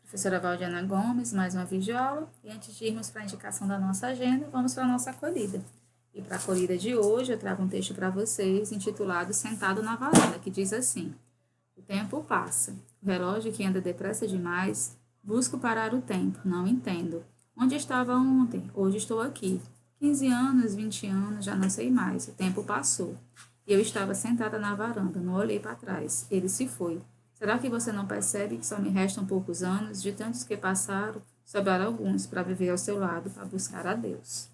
Professora Valdiana Gomes, mais uma videoaula. E antes de irmos para a indicação da nossa agenda, vamos para a nossa acolhida. E para a acolhida de hoje, eu trago um texto para vocês intitulado Sentado na Varanda, que diz assim: O tempo passa, o relógio que anda depressa demais, busco parar o tempo, não entendo. Onde estava ontem? Hoje estou aqui. 15 anos, 20 anos, já não sei mais, o tempo passou. E eu estava sentada na varanda, não olhei para trás, ele se foi. Será que você não percebe que só me restam poucos anos, de tantos que passaram, sobraram alguns para viver ao seu lado, para buscar a Deus?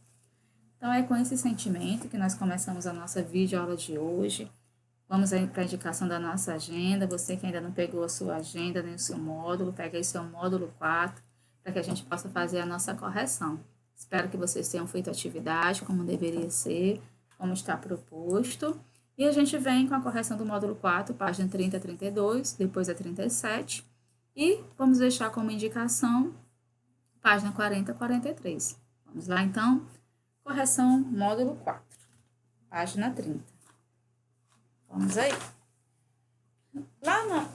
Então, é com esse sentimento que nós começamos a nossa videoaula de hoje. Vamos aí para a indicação da nossa agenda. Você que ainda não pegou a sua agenda nem o seu módulo, pega aí seu módulo 4, para que a gente possa fazer a nossa correção. Espero que vocês tenham feito a atividade como deveria ser, como está proposto. E a gente vem com a correção do módulo 4, página 30 a 32, depois a 37. E vamos deixar como indicação página 40 a 43. Vamos lá, então. Correção módulo 4, página 30. Vamos aí. Lá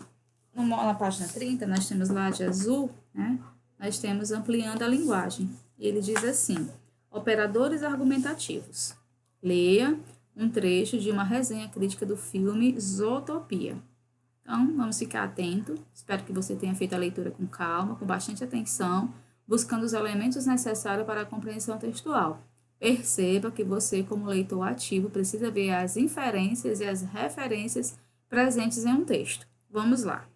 na página 30, nós temos lá de azul, né? Nós temos ampliando a linguagem. E ele diz assim: operadores argumentativos. Leia um trecho de uma resenha crítica do filme Zootopia. Então, vamos ficar atento. Espero que você tenha feito a leitura com calma, com bastante atenção, buscando os elementos necessários para a compreensão textual. Perceba que você, como leitor ativo, precisa ver as inferências e as referências presentes em um texto. Vamos lá.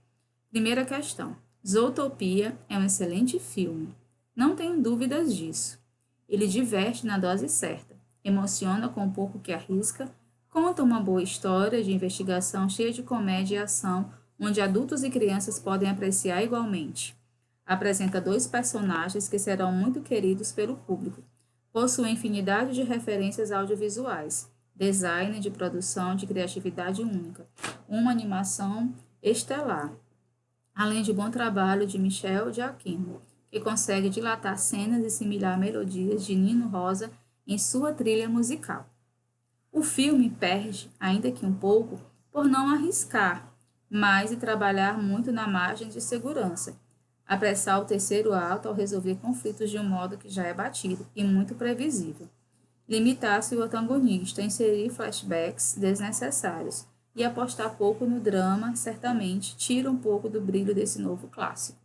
Primeira questão. Zootopia é um excelente filme. Não tenho dúvidas disso. Ele diverte na dose certa, emociona com um pouco que arrisca, conta uma boa história de investigação cheia de comédia e ação, onde adultos e crianças podem apreciar igualmente. Apresenta dois personagens que serão muito queridos pelo público. Possui infinidade de referências audiovisuais, design de produção de criatividade única, uma animação estelar, além de bom trabalho de Michel Giacchino, que consegue dilatar cenas e similar melodias de Nino Rosa em sua trilha musical. O filme perde, ainda que um pouco, por não arriscar mais e trabalhar muito na margem de segurança, apressar o terceiro ato ao resolver conflitos de um modo que já é batido e muito previsível. Limitar-se o antagonista, inserir flashbacks desnecessários e apostar pouco no drama, certamente, tira um pouco do brilho desse novo clássico.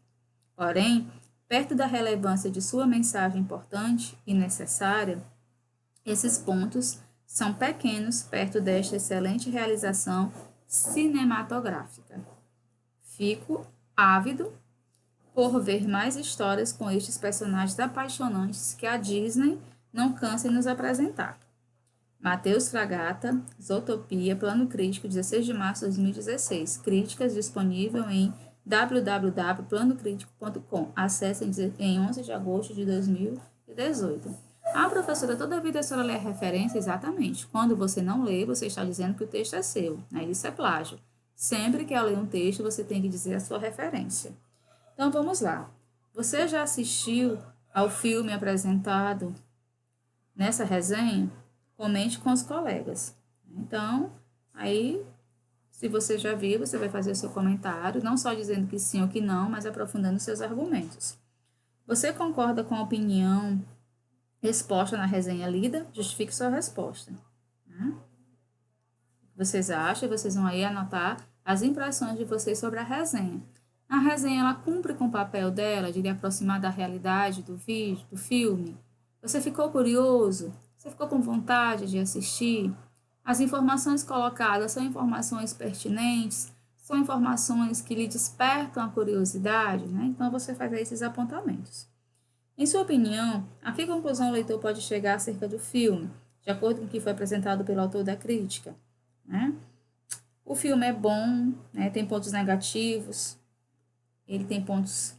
Porém, perto da relevância de sua mensagem importante e necessária, esses pontos são pequenos perto desta excelente realização cinematográfica. Fico ávido por ver mais histórias com estes personagens apaixonantes que a Disney não cansa em nos apresentar. Matheus Fragata, Zootopia, Plano Crítico, 16 de março de 2016. Críticas disponível em www.planocritico.com. Acesse em 11 de agosto de 2018. Professora, toda vida a senhora lê a referência? Exatamente. Quando você não lê, você está dizendo que o texto é seu, né? Isso é plágio. Sempre que ao ler um texto, você tem que dizer a sua referência. Então, vamos lá. Você já assistiu ao filme apresentado nessa resenha? Comente com os colegas. Então, aí, se você já viu, você vai fazer o seu comentário, não só dizendo que sim ou que não, mas aprofundando seus argumentos. Você concorda com a opinião exposta na resenha lida? Justifique sua resposta. O que vocês acham? Vocês vão aí anotar as impressões de vocês sobre a resenha. A resenha, ela cumpre com o papel dela de lhe aproximar da realidade do vídeo, do filme? Você ficou curioso? Você ficou com vontade de assistir? As informações colocadas são informações pertinentes? São informações que lhe despertam a curiosidade, né? Então, você faz aí esses apontamentos. Em sua opinião, a que conclusão o leitor pode chegar acerca do filme, de acordo com o que foi apresentado pelo autor da crítica, né? O filme é bom, né? Tem pontos negativos, ele tem pontos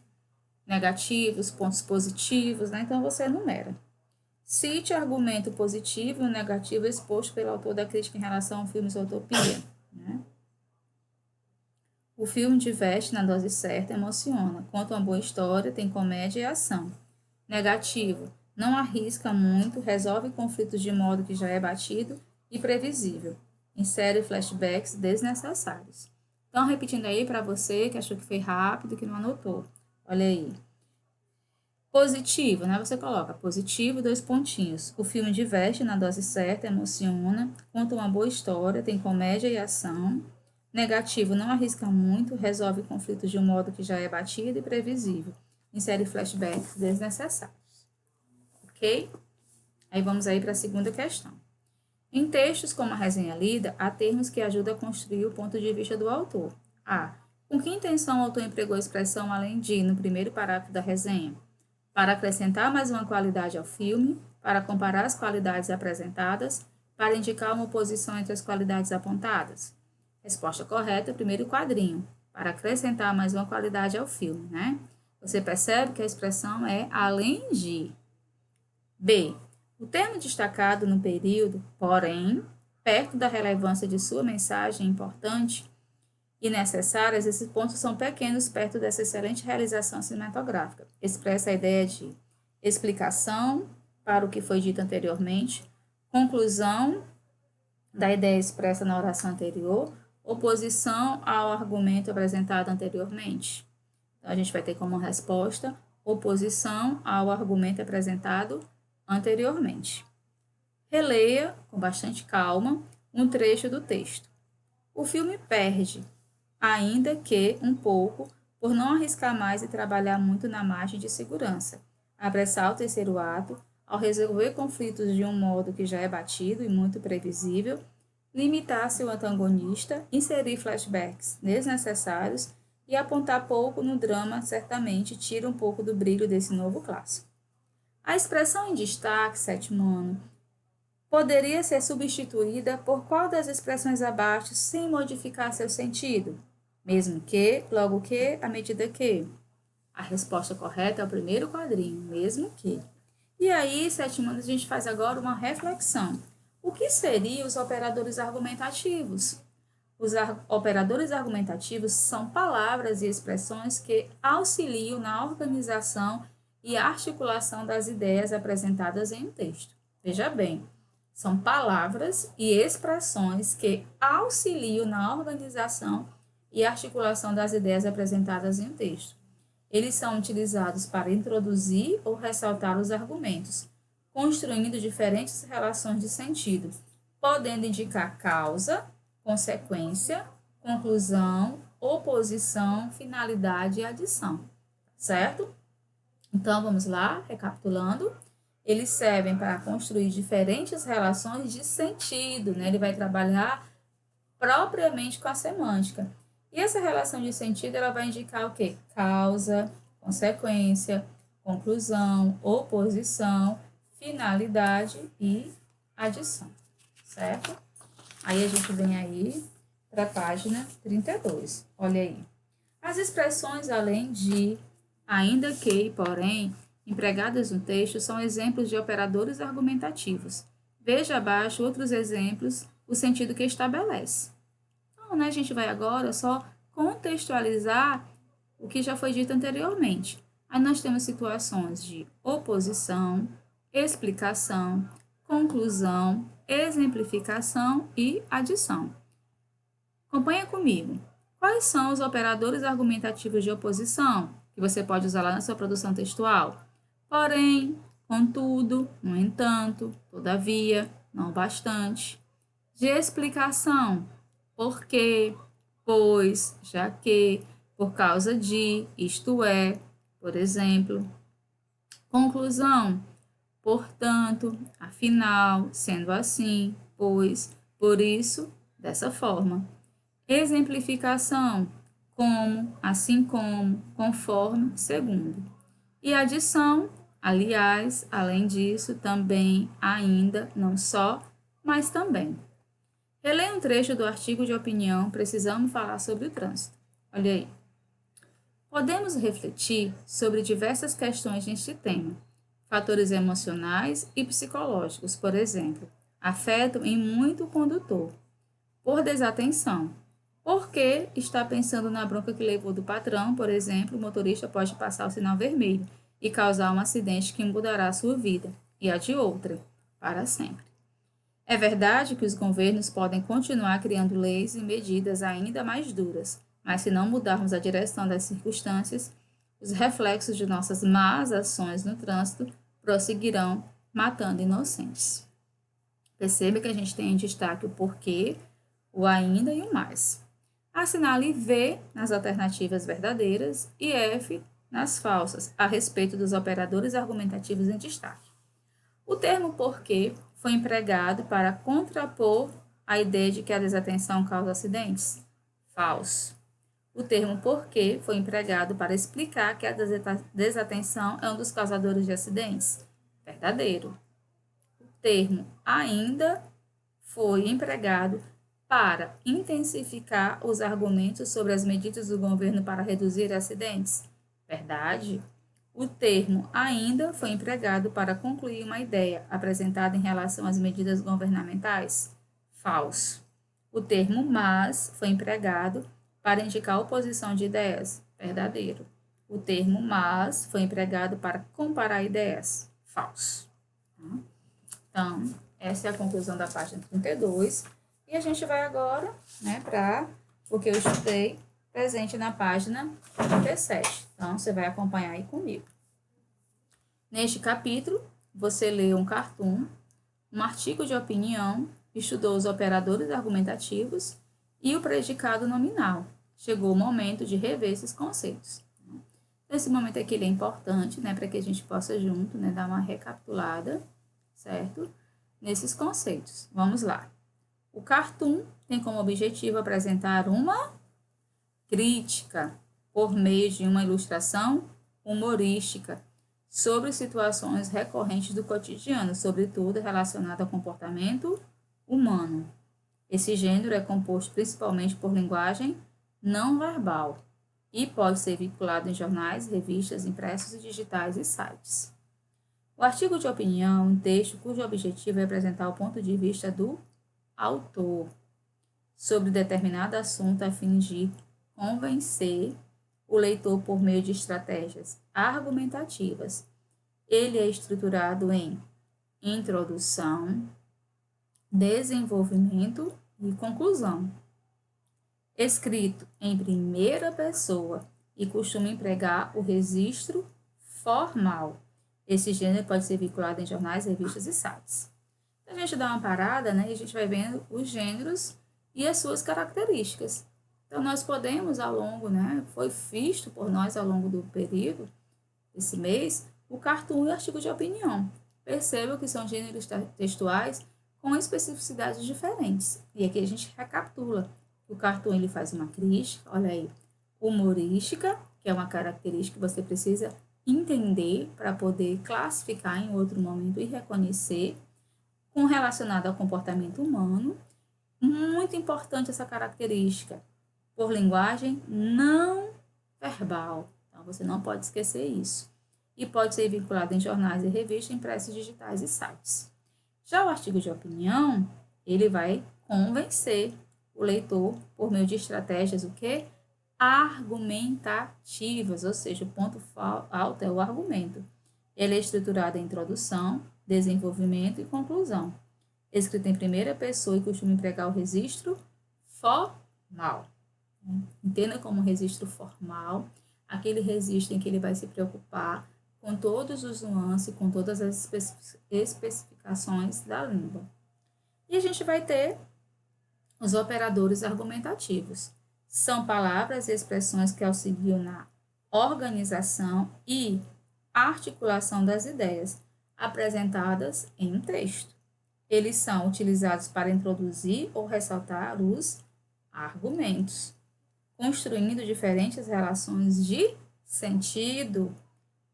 negativos, pontos positivos, né? Então, você enumera. Cite o argumento positivo e o negativo exposto pelo autor da crítica em relação ao filme Zootopia, né? O filme diverte na dose certa, emociona. Conta uma boa história, tem comédia e ação. Negativo, não arrisca muito, resolve conflitos de modo que já é batido e previsível. Insere flashbacks desnecessários. Então, repetindo aí para você que achou que foi rápido, que não anotou. Olha aí. Positivo, né? Você coloca positivo, 2 pontinhos. O filme diverte na dose certa, emociona, conta uma boa história, tem comédia e ação. Negativo, não arrisca muito, resolve conflitos de um modo que já é batido e previsível. Insere flashbacks desnecessários. Ok? Aí vamos aí para a segunda questão. Em textos como a resenha lida, há termos que ajudam a construir o ponto de vista do autor. A. Com que intenção o autor empregou a expressão além de, no primeiro parágrafo da resenha? Para acrescentar mais uma qualidade ao filme, para comparar as qualidades apresentadas, para indicar uma oposição entre as qualidades apontadas. Resposta correta, primeiro quadrinho, para acrescentar mais uma qualidade ao filme, né? Você percebe que a expressão é além de. B. O termo destacado no período, porém, perto da relevância de sua mensagem importante e necessárias, esses pontos são pequenos perto dessa excelente realização cinematográfica. Expressa a ideia de explicação para o que foi dito anteriormente, conclusão da ideia expressa na oração anterior, oposição ao argumento apresentado anteriormente. Então, a gente vai ter como resposta oposição ao argumento apresentado anteriormente. Releia, com bastante calma, um trecho do texto. O filme perde, ainda que um pouco, por não arriscar mais e trabalhar muito na margem de segurança. Apressar o terceiro ato, ao resolver conflitos de um modo que já é batido e muito previsível, limitar seu antagonista, inserir flashbacks desnecessários e apontar pouco no drama certamente tira um pouco do brilho desse novo clássico. A expressão em destaque, sétimo ano, poderia ser substituída por qual das expressões abaixo sem modificar seu sentido? Mesmo que, logo que, à medida que. A resposta correta é o primeiro quadrinho, mesmo que. E aí, sétimo ano, a gente faz agora uma reflexão. O que seriam os operadores argumentativos? Os operadores argumentativos são palavras e expressões que auxiliam na organização e articulação das ideias apresentadas em um texto. Veja bem, são palavras e expressões que auxiliam na organização e articulação das ideias apresentadas em um texto. Eles são utilizados para introduzir ou ressaltar os argumentos, construindo diferentes relações de sentido, podendo indicar causa, consequência, conclusão, oposição, finalidade e adição. Certo? Então, vamos lá, recapitulando. Eles servem para construir diferentes relações de sentido, né? Ele vai trabalhar propriamente com a semântica. E essa relação de sentido, ela vai indicar o quê? Causa, consequência, conclusão, oposição, finalidade e adição, certo? Aí a gente vem aí para a página 32. Olha aí. As expressões além de, ainda que, porém, empregadas no texto são exemplos de operadores argumentativos. Veja abaixo outros exemplos, o sentido que estabelece. Então, né, a gente vai agora só contextualizar o que já foi dito anteriormente. Aí nós temos situações de oposição, explicação, conclusão, exemplificação e adição. Acompanha comigo. Quais são os operadores argumentativos de oposição que você pode usar lá na sua produção textual? Porém, contudo, no entanto, todavia, não bastante. De explicação, porque, pois, já que, por causa de, isto é, por exemplo. Conclusão, portanto, afinal, sendo assim, pois, por isso, dessa forma. Exemplificação, como, assim como, conforme, segundo. E adição, aliás, além disso, também, ainda, não só, mas também. Releia um trecho do artigo de opinião Precisamos Falar sobre o Trânsito. Olha aí. Podemos refletir sobre diversas questões neste tema. Fatores emocionais e psicológicos, por exemplo, afetam em muito o condutor. Por desatenção. Porque está pensando na bronca que levou do patrão, por exemplo, o motorista pode passar o sinal vermelho e causar um acidente que mudará a sua vida e a de outra, para sempre. É verdade que os governos podem continuar criando leis e medidas ainda mais duras, mas se não mudarmos a direção das circunstâncias, os reflexos de nossas más ações no trânsito prosseguirão matando inocentes. Perceba que a gente tem em destaque o porquê, o ainda e o mais. Assinale V nas alternativas verdadeiras e F nas falsas, a respeito dos operadores argumentativos em destaque. O termo porquê foi empregado para contrapor a ideia de que a desatenção causa acidentes? Falso. O termo porquê foi empregado para explicar que a desatenção é um dos causadores de acidentes? Verdadeiro. O termo ainda foi empregado para intensificar os argumentos sobre as medidas do governo para reduzir acidentes? Verdade. O termo ainda foi empregado para concluir uma ideia apresentada em relação às medidas governamentais? Falso. O termo mas foi empregado para indicar a oposição de ideias? Verdadeiro. O termo mas foi empregado para comparar ideias? Falso. Então, essa é a conclusão da página 32. E a gente vai agora, para o que eu estudei presente na página 37. Então, você vai acompanhar aí comigo. Neste capítulo, você lê um cartoon, um artigo de opinião, estudou os operadores argumentativos e o predicado nominal. Chegou o momento de rever esses conceitos. Esse momento aqui ele é importante, para que a gente possa junto, dar uma recapitulada, certo? Nesses conceitos. Vamos lá. O cartoon tem como objetivo apresentar uma crítica por meio de uma ilustração humorística sobre situações recorrentes do cotidiano, sobretudo relacionado ao comportamento humano. Esse gênero é composto principalmente por linguagem não verbal e pode ser vinculado em jornais, revistas, impressos e digitais e sites. O artigo de opinião é um texto cujo objetivo é apresentar o ponto de vista do autor sobre determinado assunto a fim de convencer o leitor por meio de estratégias argumentativas. Ele é estruturado em introdução, desenvolvimento e conclusão. Escrito em primeira pessoa e costuma empregar o registro formal. Esse gênero pode ser vinculado em jornais, revistas e sites. A gente dá uma parada, e a gente vai vendo os gêneros e as suas características. Então, nós podemos, ao longo, foi visto por nós ao longo do período, esse mês, o cartoon e o artigo de opinião. Percebam que são gêneros textuais com especificidades diferentes. E aqui a gente recapitula. O cartoon ele faz uma crítica, olha aí, humorística, que é uma característica que você precisa entender para poder classificar em outro momento e reconhecer, com relacionado ao comportamento humano. Muito importante essa característica, por linguagem não verbal. Então, você não pode esquecer isso. E pode ser vinculado em jornais e revistas, impressos digitais e sites. Já o artigo de opinião, ele vai convencer o leitor por meio de estratégias, o quê? Argumentativas, ou seja, o ponto alto é o argumento. Ele é estruturado em introdução, desenvolvimento e conclusão. Escrito em primeira pessoa e costuma empregar o registro formal. Entenda como registro formal, aquele registro em que ele vai se preocupar com todos os nuances, com todas as especificações da língua. E a gente vai ter os operadores argumentativos. São palavras e expressões que auxiliam na organização e articulação das ideias apresentadas em um texto. Eles são utilizados para introduzir ou ressaltar os argumentos, construindo diferentes relações de sentido,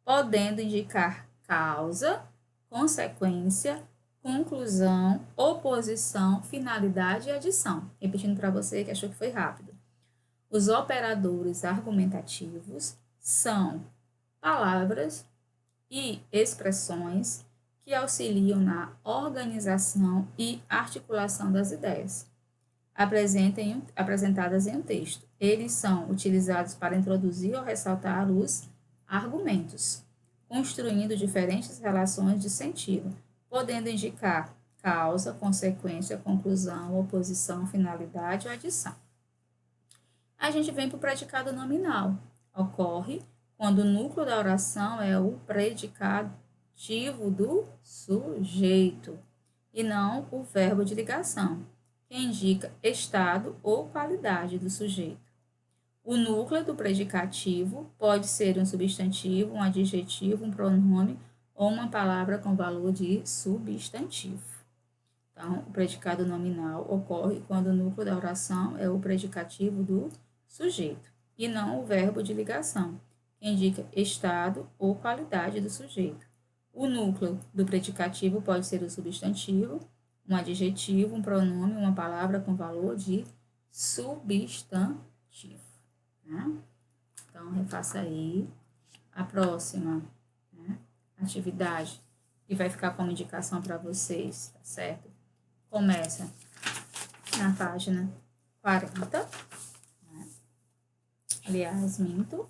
podendo indicar causa, consequência, conclusão, oposição, finalidade e adição. Repetindo para você que achou que foi rápido. Os operadores argumentativos são palavras e expressões que auxiliam na organização e articulação das ideias, apresentadas em um texto. Eles são utilizados para introduzir ou ressaltar os argumentos, construindo diferentes relações de sentido, podendo indicar causa, consequência, conclusão, oposição, finalidade ou adição. A gente vem para o predicado nominal. Ocorre quando o núcleo da oração é o predicativo do sujeito e não o verbo de ligação, que indica estado ou qualidade do sujeito. O núcleo do predicativo pode ser um substantivo, um adjetivo, um pronome ou uma palavra com valor de substantivo. Então, o predicado nominal ocorre quando o núcleo da oração é o predicativo do sujeito e não o verbo de ligação, que indica estado ou qualidade do sujeito. O núcleo do predicativo pode ser o substantivo, um adjetivo, um pronome, uma palavra com valor de substantivo. Né? Então, refaça aí. A próxima, né, atividade que vai ficar como indicação para vocês, tá certo? Começa na página 40, né? Aliás, minto.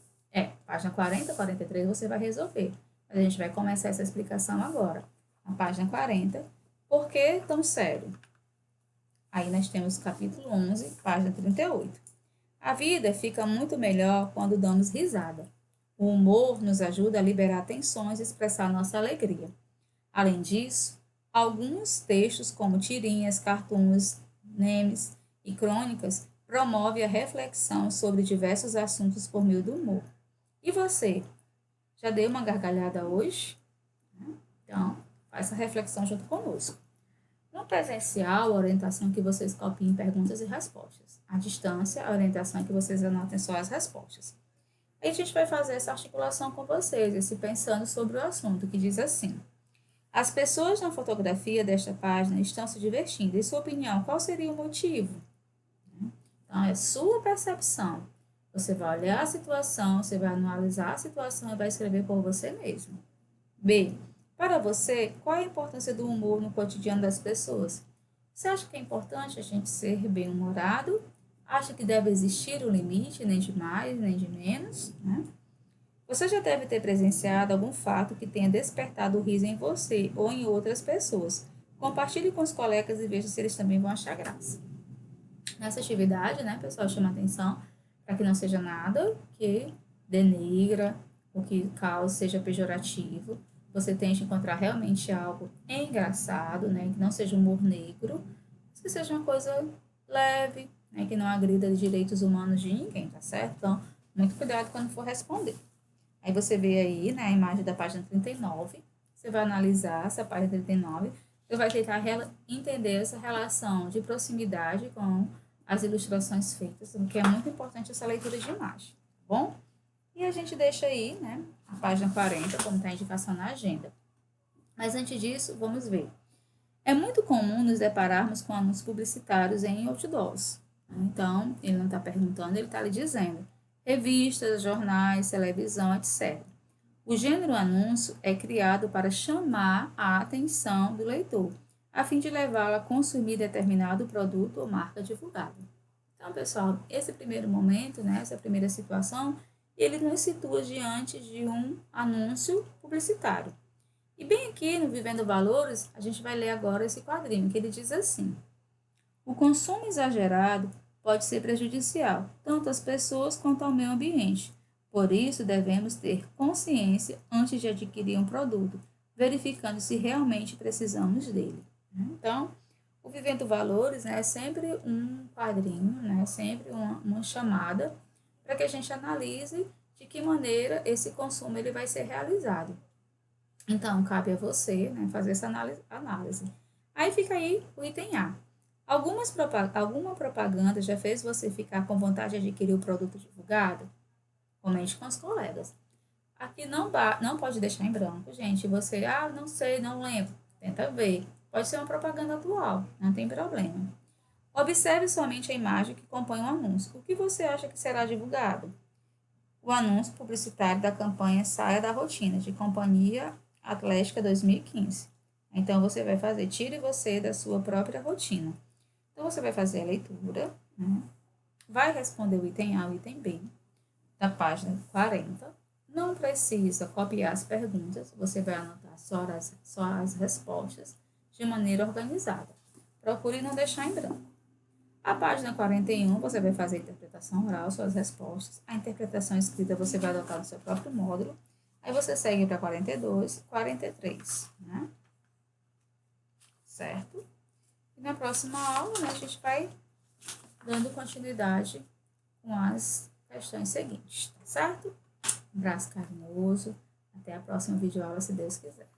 Página 40, 43 você vai resolver. Mas a gente vai começar essa explicação agora. Na página 40, por que tão sério? Aí nós temos capítulo 11, página 38. A vida fica muito melhor quando damos risada. O humor nos ajuda a liberar tensões e expressar nossa alegria. Além disso, alguns textos, como tirinhas, cartoons, memes e crônicas, promovem a reflexão sobre diversos assuntos por meio do humor. E você? Já deu uma gargalhada hoje? Então, faça a reflexão junto conosco. No presencial, a orientação é que vocês copiem perguntas e respostas. À distância, a orientação é que vocês anotem só as respostas. Aí a gente vai fazer essa articulação com vocês, esse pensando sobre o assunto, que diz assim: as pessoas na fotografia desta página estão se divertindo. Em sua opinião, qual seria o motivo? Então, é sua percepção. Você vai olhar a situação, você vai analisar a situação e vai escrever por você mesmo. B. Para você, qual é a importância do humor no cotidiano das pessoas? Você acha que é importante a gente ser bem-humorado? Acha que deve existir um limite, nem de mais, nem de menos? Né? Você já deve ter presenciado algum fato que tenha despertado o riso em você ou em outras pessoas. Compartilhe com os colegas e veja se eles também vão achar graça. Nessa atividade, né, pessoal, chama atenção para que não seja nada que denigra ou que cause, seja pejorativo. Você tente encontrar realmente algo engraçado, né, que não seja humor negro, mas que seja uma coisa leve, né, que não agrida os direitos humanos de ninguém, tá certo? Então, muito cuidado quando for responder. Aí você vê aí, né, a imagem da página 39, você vai analisar essa página 39, você vai tentar entender essa relação de proximidade com as ilustrações feitas, porque é muito importante essa leitura de imagem, tá bom? E a gente deixa aí, né, a página 40, como está a indicação na agenda. Mas antes disso, vamos ver. É muito comum nos depararmos com anúncios publicitários em outdoors. Então, ele não está perguntando, ele está lhe dizendo. Revistas, jornais, televisão, etc. O gênero anúncio é criado para chamar a atenção do leitor, a fim de levá-lo a consumir determinado produto ou marca divulgada. Então, pessoal, esse primeiro momento, né, essa primeira situação, ele nos situa diante de um anúncio publicitário. E bem aqui no Vivendo Valores, a gente vai ler agora esse quadrinho, que ele diz assim: o consumo exagerado pode ser prejudicial, tanto às pessoas quanto ao meio ambiente. Por isso, devemos ter consciência antes de adquirir um produto, verificando se realmente precisamos dele. Então, o Vivendo Valores, né, é sempre um quadrinho, né, sempre uma chamada para que a gente analise de que maneira esse consumo ele vai ser realizado. Então, cabe a você, né, fazer essa análise. Aí fica aí o item A. Alguma propaganda já fez você ficar com vontade de adquirir o produto divulgado? Comente com os colegas. Aqui não pode deixar em branco, gente. Você, não sei, não lembro. Tenta ver. Pode ser uma propaganda atual, não tem problema. Observe somente a imagem que compõe o anúncio. O que você acha que será divulgado? O anúncio publicitário da campanha Saia da Rotina, de Companhia Atlética 2015. Então, você vai fazer, tire você da sua própria rotina. Então, você vai fazer a leitura, né? Vai responder o item A e o item B, da página 40. Não precisa copiar as perguntas, você vai anotar só as respostas de maneira organizada. Procure não deixar em branco. A página 41, você vai fazer a interpretação oral, suas respostas. A interpretação escrita você vai adotar no seu próprio módulo. Aí você segue para 42 e 43, né? Certo? E na próxima aula, né, a gente vai dando continuidade com as questões seguintes, tá certo? Um abraço carinhoso. Até a próxima videoaula, se Deus quiser.